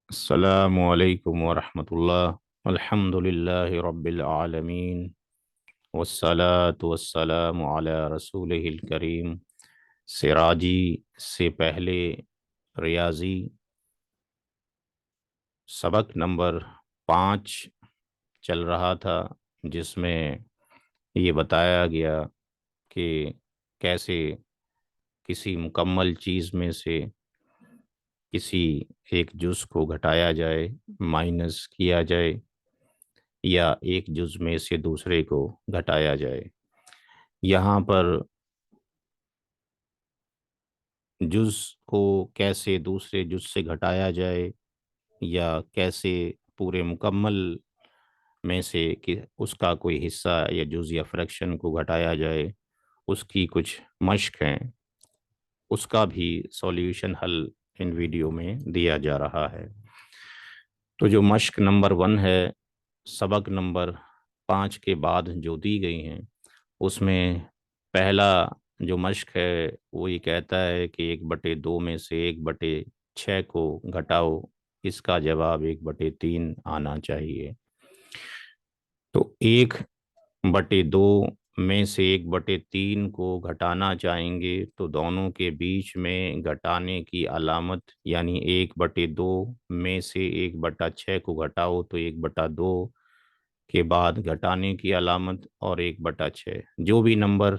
السلام علیکم ورحمۃ اللہ۔ الحمد للہ رب العالمین، والصلاة والسلام علی رسولہ الکریم۔ سراجی سے پہلے ریاضی سبق نمبر 5 چل رہا تھا، جس میں یہ بتایا گیا کہ کیسے کسی مکمل چیز میں سے کسی ایک جز کو گھٹایا جائے، مائنس کیا جائے، یا ایک جز میں سے دوسرے کو گھٹایا جائے۔ یہاں پر جز کو کیسے دوسرے جز سے گھٹایا جائے، یا کیسے پورے مکمل میں سے کہ اس کا کوئی حصہ یا جز یا فریکشن کو گھٹایا جائے، اس کی کچھ مشق ہیں، اس کا بھی سولیوشن حل ان ویڈیو میں دیا جا رہا ہے۔ تو جو مشق نمبر 1 ہے، سبق نمبر 5 کے بعد جو دی گئی ہیں، اس میں پہلا جو مشق ہے وہ یہ کہتا ہے کہ 1/2 میں سے 1/6 کو گھٹاؤ، اس کا جواب 1/3 آنا چاہیے۔ تو 1/2 میں سے 1/3 کو گھٹانا چاہیں گے تو دونوں کے بیچ میں گھٹانے کی علامت، یعنی 1/2 میں سے 1/6 کو گھٹاؤ تو 1/2 کے بعد گھٹانے کی علامت اور 1/6 جو بھی نمبر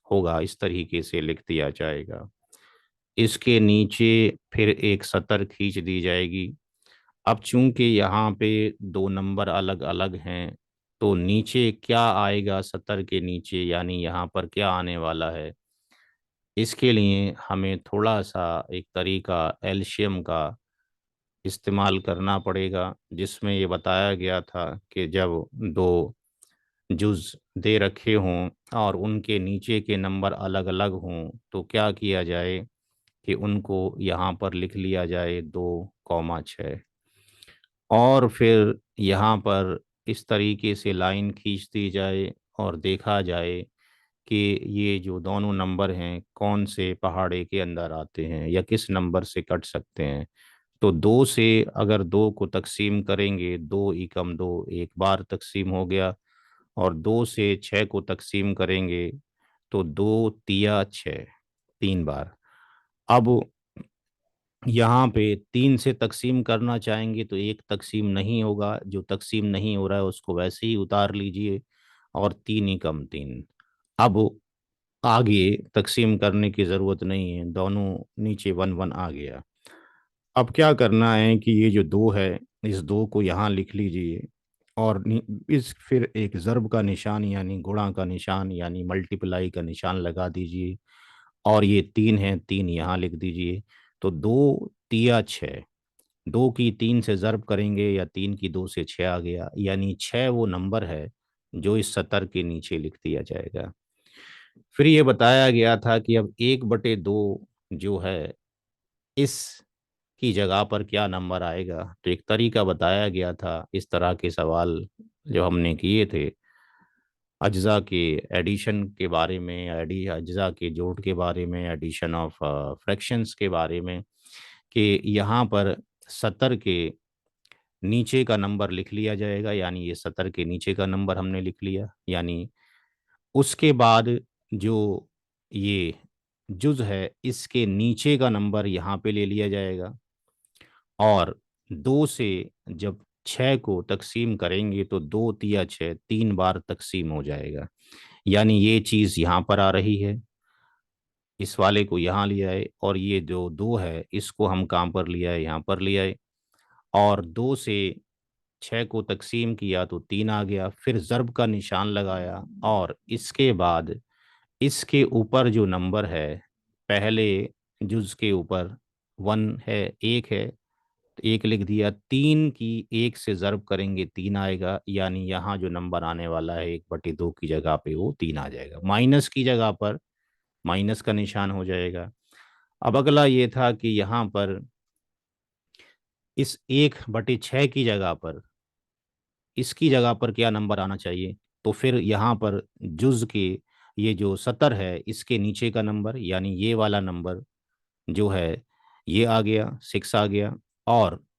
ہوگا اس طریقے سے لکھ دیا جائے گا۔ اس کے نیچے پھر ایک سطر کھینچ دی جائے گی۔ اب چونکہ یہاں پہ 2 نمبر الگ الگ ہیں، تو نیچے کیا آئے گا سطر کے نیچے، یعنی یہاں پر کیا آنے والا ہے، اس کے لیے ہمیں تھوڑا سا ایک طریقہ ایلشیم کا استعمال کرنا پڑے گا، جس میں یہ بتایا گیا تھا کہ جب 2 جز دے رکھے ہوں اور ان کے نیچے کے نمبر الگ الگ ہوں تو کیا کیا جائے کہ ان کو یہاں پر لکھ لیا جائے 2,6، اور پھر یہاں پر اس طریقے سے لائن کھینچ دی جائے اور دیکھا جائے کہ یہ جو دونوں نمبر ہیں کون سے پہاڑے کے اندر آتے ہیں یا کس نمبر سے کٹ سکتے ہیں۔ تو 2 سے اگر 2 کو تقسیم کریں گے، 2 ایکم 2 ایک بار تقسیم ہو گیا، اور 2 سے 6 کو تقسیم کریں گے تو 2 تیا 6 3 بار۔ اب یہاں پہ 3 سے تقسیم کرنا چاہیں گے تو ایک تقسیم نہیں ہوگا، جو تقسیم نہیں ہو رہا ہے اس کو ویسے ہی اتار لیجئے، اور 3 ایکم 3۔ اب آگے تقسیم کرنے کی ضرورت نہیں ہے، دونوں نیچے 1 1 آ گیا۔ اب کیا کرنا ہے کہ یہ جو 2 ہے، اس 2 کو یہاں لکھ لیجئے، اور اس پھر ایک ضرب کا نشان یعنی گڑا کا نشان یعنی ملٹیپلائی کا نشان لگا دیجئے، اور یہ 3 ہے، 3 یہاں لکھ دیجئے۔ تو 2 تیا 6، 2 کی 3 سے ضرب کریں گے یا 3 کی 2 سے 6 آ گیا، یعنی 6 وہ نمبر ہے جو اس سطر کے نیچے لکھ دیا جائے گا۔ پھر یہ بتایا گیا تھا کہ اب 1/2 جو ہے اس کی جگہ پر کیا نمبر آئے گا، تو ایک طریقہ بتایا گیا تھا۔ اس طرح کے سوال جو ہم نے کیے تھے اجزاء کے ایڈیشن کے بارے میں، اجزاء کے جوڑ کے بارے میں، ایڈیشن آف فریکشنز کے بارے میں، کہ یہاں پر سطر کے نیچے کا نمبر لکھ لیا جائے گا، یعنی یہ سطر کے نیچے کا نمبر ہم نے لکھ لیا، یعنی اس کے بعد جو یہ جز ہے اس کے نیچے کا نمبر یہاں پہ لے لیا جائے گا، اور 2 سے جب 6 کو تقسیم کریں گے تو 2 تیا 6 3 بار تقسیم ہو جائے گا، یعنی یہ چیز یہاں پر آ رہی ہے، اس والے کو یہاں لے آئے، اور یہ جو 2 ہے اس کو ہم کہاں پر لے آئے، یہاں پر لے آئے، اور 2 سے 6 کو تقسیم کیا تو 3 آ گیا، پھر ضرب کا نشان لگایا، اور اس کے بعد اس کے اوپر جو نمبر ہے پہلے جز کے اوپر 1 ہے، 1 ہے، تو 1 لکھ دیا، 3 کی 1 سے ضرب کریں گے 3 آئے گا، یعنی یہاں جو نمبر آنے والا ہے 1/2 کی جگہ پہ وہ 3 آ جائے گا، مائنس کی جگہ پر مائنس کا نشان ہو جائے گا۔ اب اگلا یہ تھا کہ یہاں پر اس 1/6 کی جگہ پر اس کی جگہ پر کیا نمبر آنا چاہیے، تو پھر یہاں پر جز کے یہ جو سطر ہے اس کے نیچے کا نمبر، یعنی یہ والا نمبر جو ہے یہ آ گیا 6 آ گیا، اور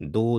2